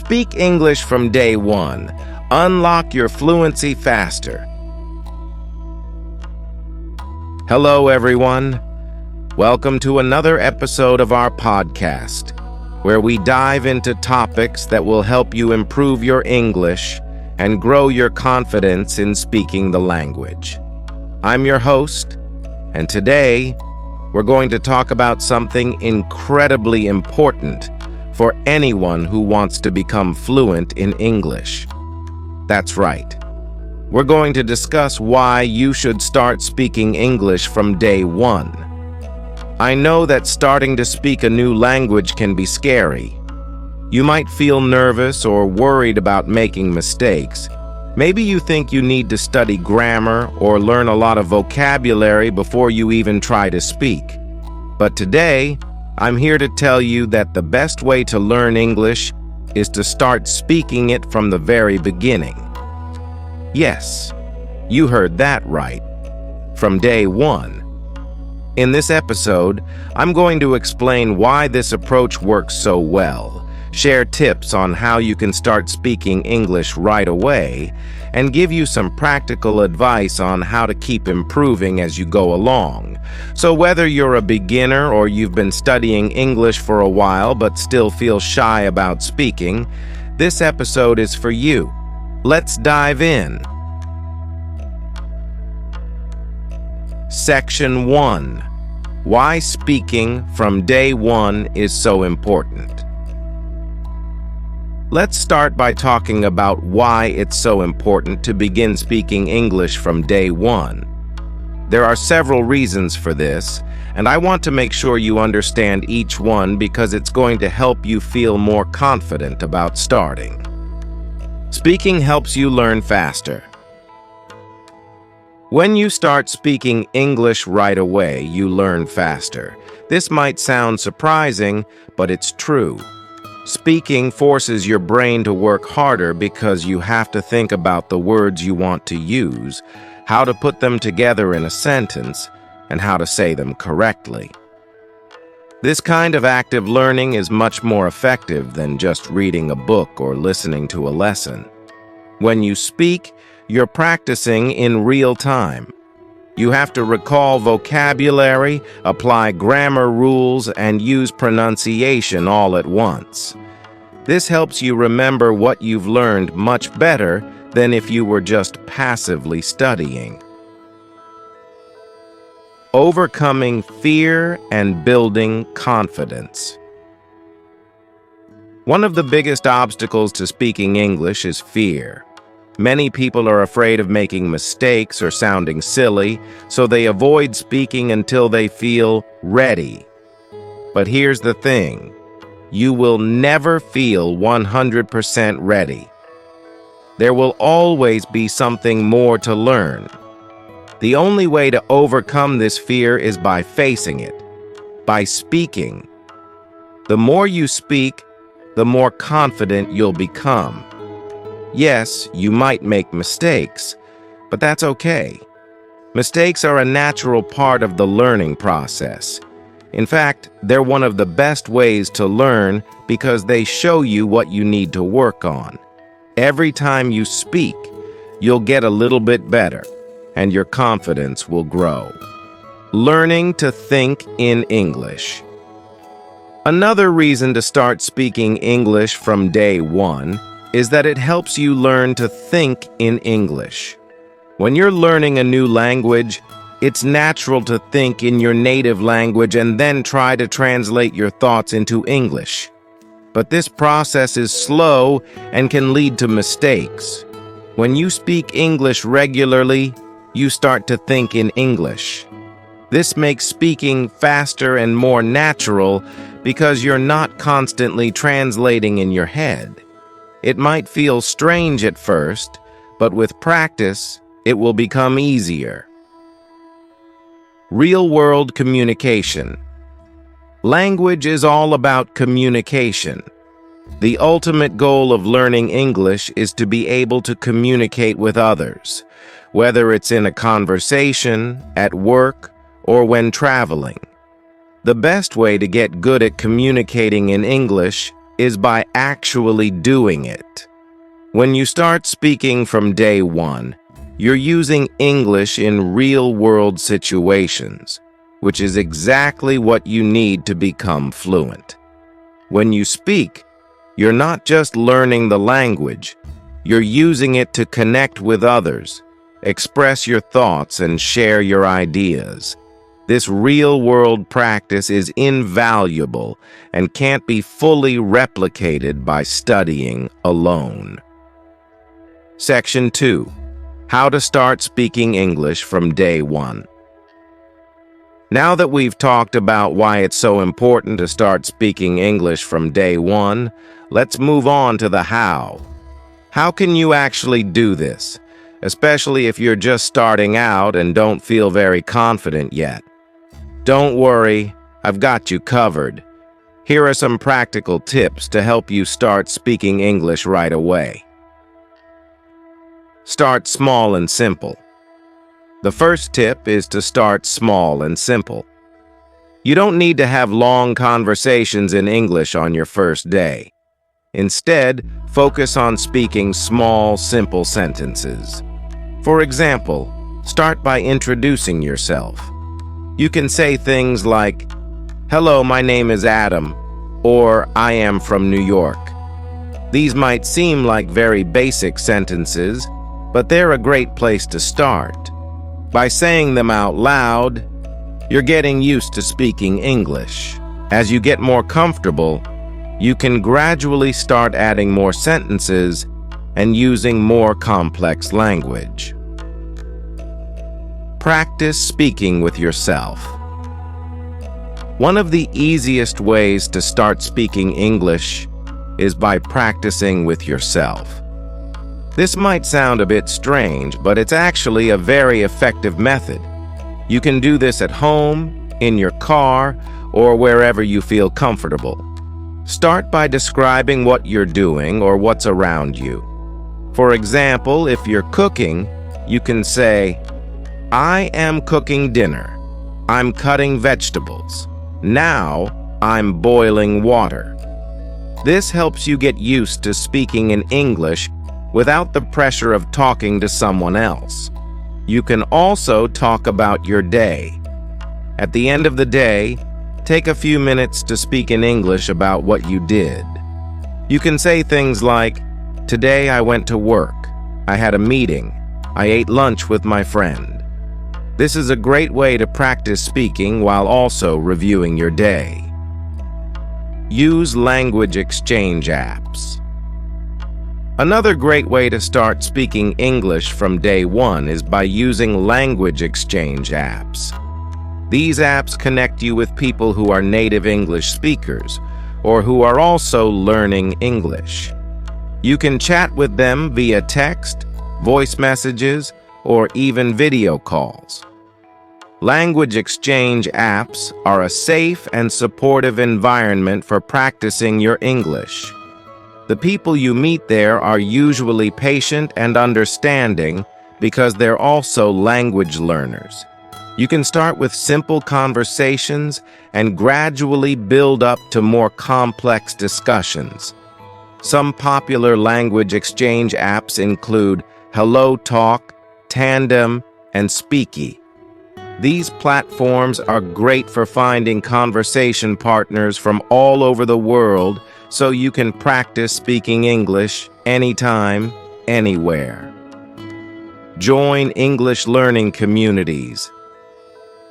Speak English from day one. Unlock your fluency faster. Hello, everyone. Welcome to another episode of our podcast, where we dive into topics that will help you improve your English and grow your confidence in speaking the language. I'm your host, and today we're going to talk about something incredibly important for anyone who wants to become fluent in English. That's right. We're going to discuss why you should start speaking English from day one. I know that starting to speak a new language can be scary. You might feel nervous or worried about making mistakes. Maybe you think you need to study grammar or learn a lot of vocabulary before you even try to speak. But today, I'm here to tell you that the best way to learn English is to start speaking it from the very beginning. Yes, you heard that right. From day one. In this episode, I'm going to explain why this approach works so well, share tips on how you can start speaking English right away, and give you some practical advice on how to keep improving as you go along. So whether you're a beginner or you've been studying English for a while but still feel shy about speaking, this episode is for you. Let's dive in. Section 1. Why speaking from day one is so important. Let's start by talking about why it's so important to begin speaking English from day one. There are several reasons for this, and I want to make sure you understand each one because it's going to help you feel more confident about starting. Speaking helps you learn faster. When you start speaking English right away, you learn faster. This might sound surprising, but it's true. Speaking forces your brain to work harder because you have to think about the words you want to use, how to put them together in a sentence, and how to say them correctly. This kind of active learning is much more effective than just reading a book or listening to a lesson. When you speak, you're practicing in real time. You have to recall vocabulary, apply grammar rules, and use pronunciation all at once. This helps you remember what you've learned much better than if you were just passively studying. Overcoming fear and building confidence. One of the biggest obstacles to speaking English is fear. Many people are afraid of making mistakes or sounding silly, so they avoid speaking until they feel ready. But here's the thing. You will never feel 100% ready. There will always be something more to learn. The only way to overcome this fear is by facing it, by speaking. The more you speak, the more confident you'll become. Yes, you might make mistakes, but that's okay. Mistakes are a natural part of the learning process. In fact, they're one of the best ways to learn because they show you what you need to work on. Every time you speak, you'll get a little bit better, and your confidence will grow. Learning to think in English. Another reason to start speaking English from day one is that it helps you learn to think in English. When you're learning a new language, it's natural to think in your native language and then try to translate your thoughts into English. But this process is slow and can lead to mistakes. When you speak English regularly, you start to think in English. This makes speaking faster and more natural because you're not constantly translating in your head. It might feel strange at first, but with practice, it will become easier. Real-world communication. Language is all about communication. The ultimate goal of learning English is to be able to communicate with others, whether it's in a conversation, at work, or when traveling. The best way to get good at communicating in English is by actually doing it. When you start speaking from day one, you're using English in real-world situations, which is exactly what you need to become fluent. When you speak, you're not just learning the language, you're using it to connect with others, express your thoughts, and share your ideas. This real-world practice is invaluable and can't be fully replicated by studying alone. Section 2. How to start speaking English from day one. Now that we've talked about why it's so important to start speaking English from day one, let's move on to the how. How can you actually do this, especially if you're just starting out and don't feel very confident yet? Don't worry, I've got you covered. Here are some practical tips to help you start speaking English right away. Start small and simple. The first tip is to start small and simple. You don't need to have long conversations in English on your first day. Instead, focus on speaking small, simple sentences. For example, start by introducing yourself. You can say things like, "Hello, my name is Adam," or "I am from New York." These might seem like very basic sentences, but they're a great place to start. By saying them out loud, you're getting used to speaking English. As you get more comfortable, you can gradually start adding more sentences and using more complex language. Practice speaking with yourself. One of the easiest ways to start speaking English is by practicing with yourself. This might sound a bit strange, but it's actually a very effective method. You can do this at home, in your car, or wherever you feel comfortable. Start by describing what you're doing or what's around you. For example, if you're cooking, you can say, "I am cooking dinner. I'm cutting vegetables. Now I'm boiling water." This helps you get used to speaking in English without the pressure of talking to someone else. You can also talk about your day. At the end of the day, take a few minutes to speak in English about what you did. You can say things like, "Today I went to work. I had a meeting. I ate lunch with my friend." This is a great way to practice speaking while also reviewing your day. Use language exchange apps. Another great way to start speaking English from day one is by using language exchange apps. These apps connect you with people who are native English speakers or who are also learning English. You can chat with them via text, voice messages, or even video calls. Language exchange apps are a safe and supportive environment for practicing your English. The people you meet there are usually patient and understanding because they're also language learners. You can start with simple conversations and gradually build up to more complex discussions. Some popular language exchange apps include HelloTalk, Tandem, and Speaky. These platforms are great for finding conversation partners from all over the world so you can practice speaking English anytime, anywhere. Join English learning communities.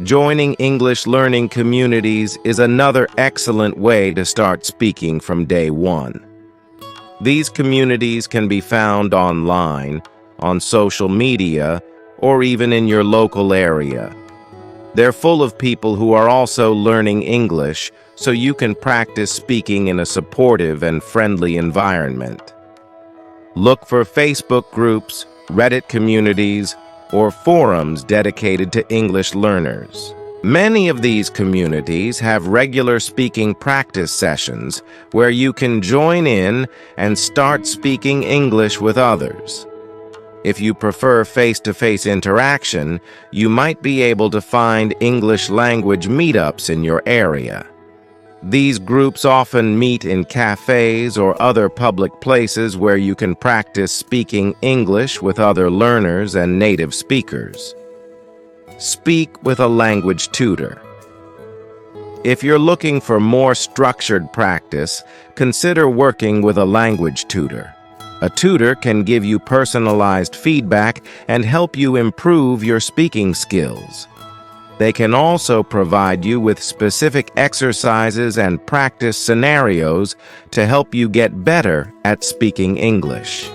Joining English learning communities is another excellent way to start speaking from day one. These communities can be found online, on social media, or even in your local area. They're full of people who are also learning English, so you can practice speaking in a supportive and friendly environment. Look for Facebook groups, Reddit communities, or forums dedicated to English learners. Many of these communities have regular speaking practice sessions where you can join in and start speaking English with others. If you prefer face-to-face interaction, you might be able to find English language meetups in your area. These groups often meet in cafes or other public places where you can practice speaking English with other learners and native speakers. Speak with a language tutor. If you're looking for more structured practice, consider working with a language tutor. A tutor can give you personalized feedback and help you improve your speaking skills. They can also provide you with specific exercises and practice scenarios to help you get better at speaking English.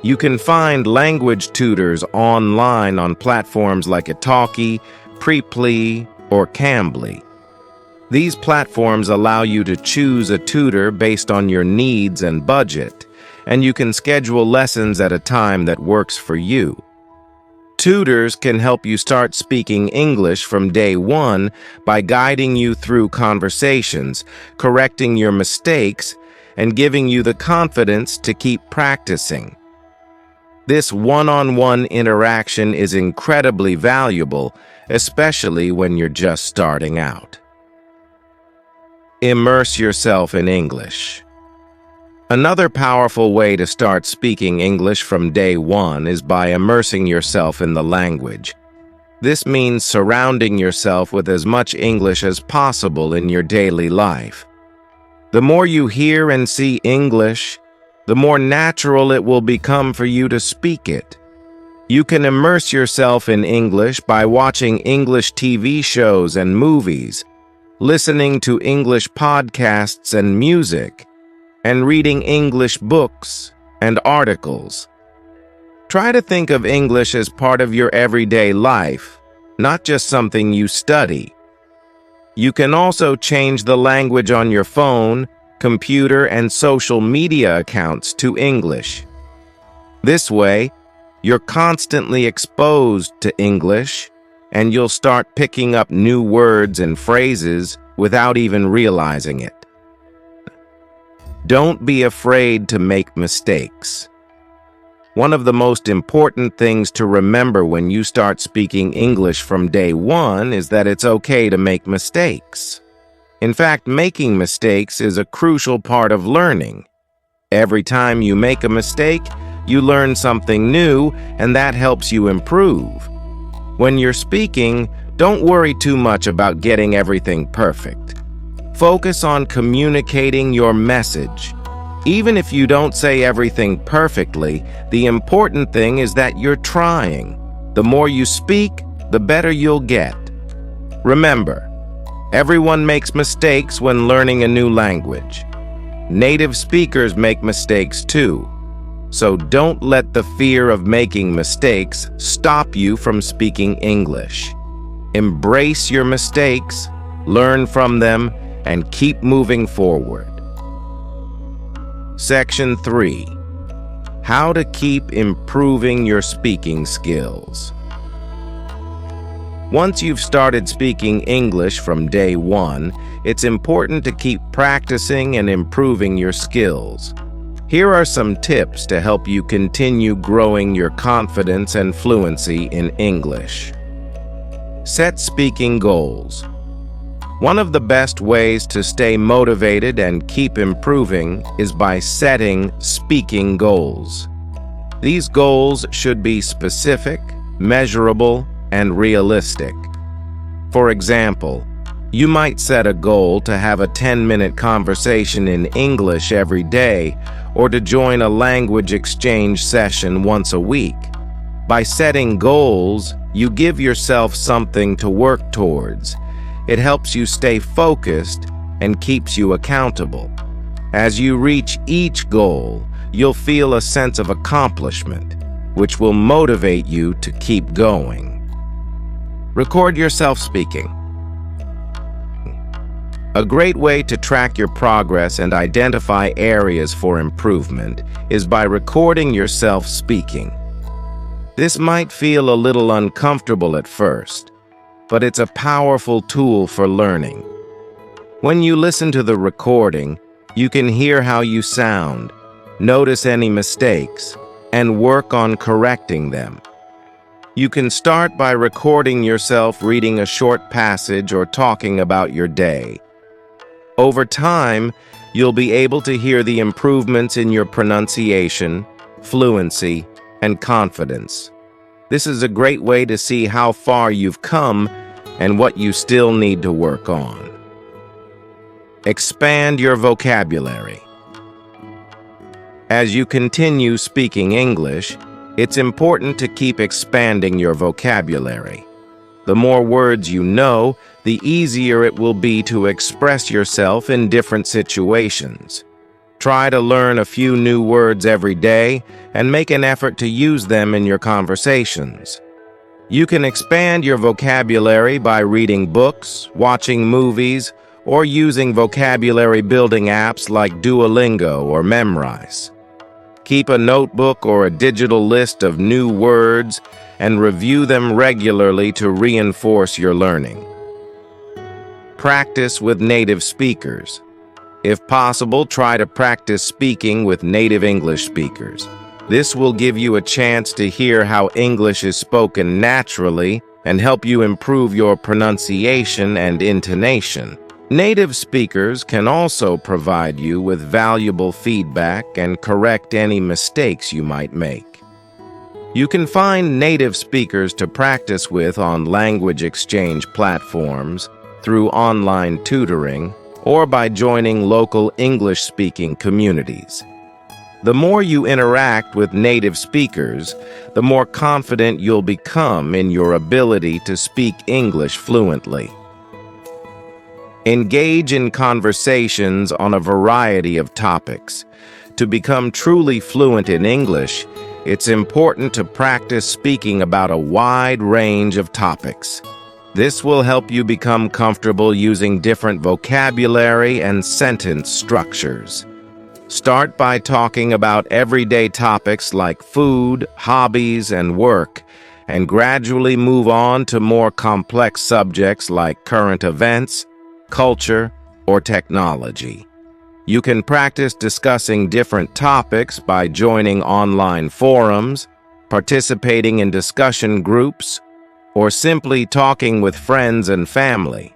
You can find language tutors online on platforms like Italki, Preply, or Cambly. These platforms allow you to choose a tutor based on your needs and budget, and you can schedule lessons at a time that works for you. Tutors can help you start speaking English from day one by guiding you through conversations, correcting your mistakes, and giving you the confidence to keep practicing. This one-on-one interaction is incredibly valuable, especially when you're just starting out. Immerse yourself in English. Another powerful way to start speaking English from day one is by immersing yourself in the language. This means surrounding yourself with as much English as possible in your daily life. The more you hear and see English, the more natural it will become for you to speak it. You can immerse yourself in English by watching English TV shows and movies, listening to English podcasts and music, and reading English books and articles. Try to think of English as part of your everyday life, not just something you study. You can also change the language on your phone, computer, and social media accounts to English. This way, you're constantly exposed to English, and you'll start picking up new words and phrases without even realizing it. Don't be afraid to make mistakes. One of the most important things to remember when you start speaking English from day one is that it's okay to make mistakes. In fact, making mistakes is a crucial part of learning. Every time you make a mistake, you learn something new, and that helps you improve. When you're speaking, don't worry too much about getting everything perfect. Focus on communicating your message. Even if you don't say everything perfectly, the important thing is that you're trying. The more you speak, the better you'll get. Remember, everyone makes mistakes when learning a new language. Native speakers make mistakes too. So don't let the fear of making mistakes stop you from speaking English. Embrace your mistakes, learn from them, and keep moving forward. Section 3. How to keep improving your speaking skills. Once you've started speaking English from day one, it's important to keep practicing and improving your skills. Here are some tips to help you continue growing your confidence and fluency in English. Set speaking goals. One of the best ways to stay motivated and keep improving is by setting speaking goals. These goals should be specific, measurable, and realistic. For example, you might set a goal to have a 10-minute conversation in English every day or to join a language exchange session once a week. By setting goals, you give yourself something to work towards. It helps you stay focused and keeps you accountable. As you reach each goal, you'll feel a sense of accomplishment, which will motivate you to keep going. Record yourself speaking. A great way to track your progress and identify areas for improvement is by recording yourself speaking. This might feel a little uncomfortable at first, but it's a powerful tool for learning. When you listen to the recording, you can hear how you sound, notice any mistakes, and work on correcting them. You can start by recording yourself reading a short passage or talking about your day. Over time, you'll be able to hear the improvements in your pronunciation, fluency, and confidence. This is a great way to see how far you've come and what you still need to work on. Expand your vocabulary. As you continue speaking English, it's important to keep expanding your vocabulary. The more words you know, the easier it will be to express yourself in different situations. Try to learn a few new words every day and make an effort to use them in your conversations. You can expand your vocabulary by reading books, watching movies, or using vocabulary-building apps like Duolingo or Memrise. Keep a notebook or a digital list of new words and review them regularly to reinforce your learning. Practice with native speakers. If possible, try to practice speaking with native English speakers. This will give you a chance to hear how English is spoken naturally and help you improve your pronunciation and intonation. Native speakers can also provide you with valuable feedback and correct any mistakes you might make. You can find native speakers to practice with on language exchange platforms, through online tutoring, or by joining local English-speaking communities. The more you interact with native speakers, the more confident you'll become in your ability to speak English fluently. Engage in conversations on a variety of topics. To become truly fluent in English, it's important to practice speaking about a wide range of topics. This will help you become comfortable using different vocabulary and sentence structures. Start by talking about everyday topics like food, hobbies, and work, and gradually move on to more complex subjects like current events, culture, or technology. You can practice discussing different topics by joining online forums, participating in discussion groups, or simply talking with friends and family.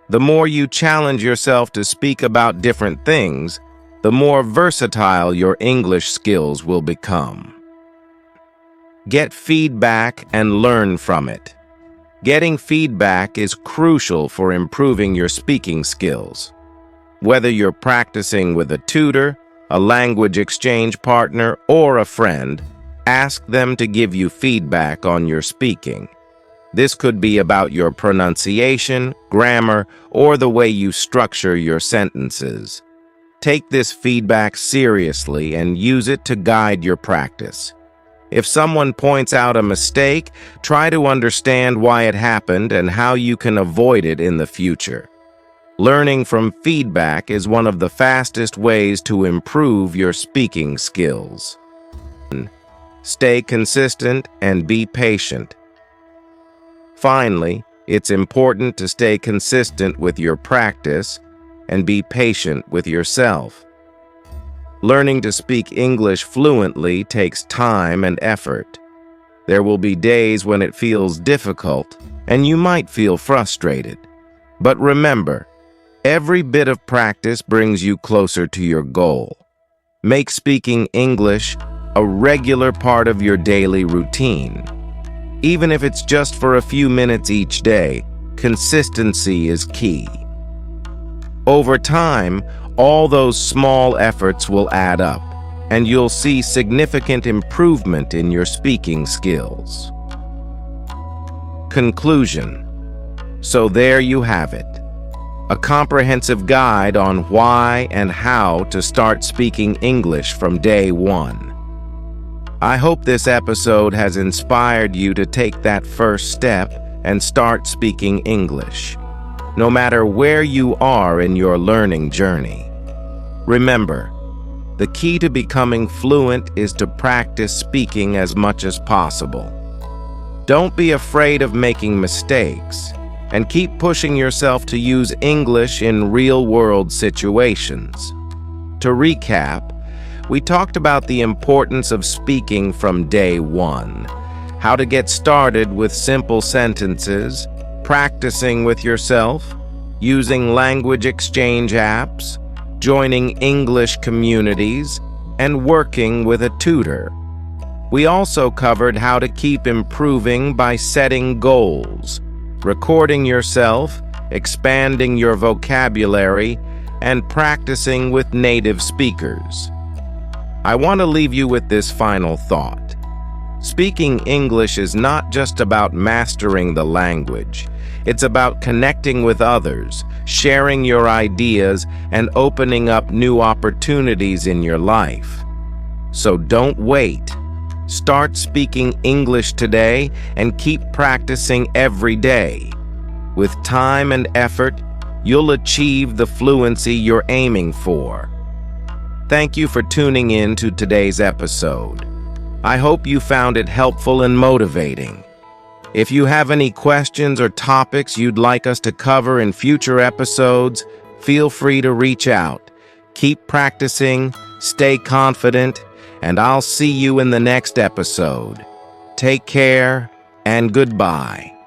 The more you challenge yourself to speak about different things, the more versatile your English skills will become. Get feedback and learn from it. Getting feedback is crucial for improving your speaking skills. Whether you're practicing with a tutor, a language exchange partner, or a friend, ask them to give you feedback on your speaking. This could be about your pronunciation, grammar, or the way you structure your sentences. Take this feedback seriously and use it to guide your practice. If someone points out a mistake, try to understand why it happened and how you can avoid it in the future. Learning from feedback is one of the fastest ways to improve your speaking skills. Stay consistent and be patient. Finally, it's important to stay consistent with your practice and be patient with yourself. Learning to speak English fluently takes time and effort. There will be days when it feels difficult, and you might feel frustrated. But remember, every bit of practice brings you closer to your goal. Make speaking English a regular part of your daily routine. Even if it's just for a few minutes each day, consistency is key. Over time, all those small efforts will add up, and you'll see significant improvement in your speaking skills. Conclusion. So there you have it. A comprehensive guide on why and how to start speaking English from day one. I hope this episode has inspired you to take that first step and start speaking English, no matter where you are in your learning journey. Remember, the key to becoming fluent is to practice speaking as much as possible. Don't be afraid of making mistakes, and keep pushing yourself to use English in real-world situations. To recap, we talked about the importance of speaking from day one, how to get started with simple sentences, practicing with yourself, using language exchange apps, joining English communities, and working with a tutor. We also covered how to keep improving by setting goals, recording yourself, expanding your vocabulary, and practicing with native speakers. I want to leave you with this final thought. Speaking English is not just about mastering the language. It's about connecting with others, sharing your ideas, and opening up new opportunities in your life. So don't wait. Start speaking English today and keep practicing every day. With time and effort, you'll achieve the fluency you're aiming for. Thank you for tuning in to today's episode. I hope you found it helpful and motivating. If you have any questions or topics you'd like us to cover in future episodes, feel free to reach out. Keep practicing, stay confident, and I'll see you in the next episode. Take care and goodbye.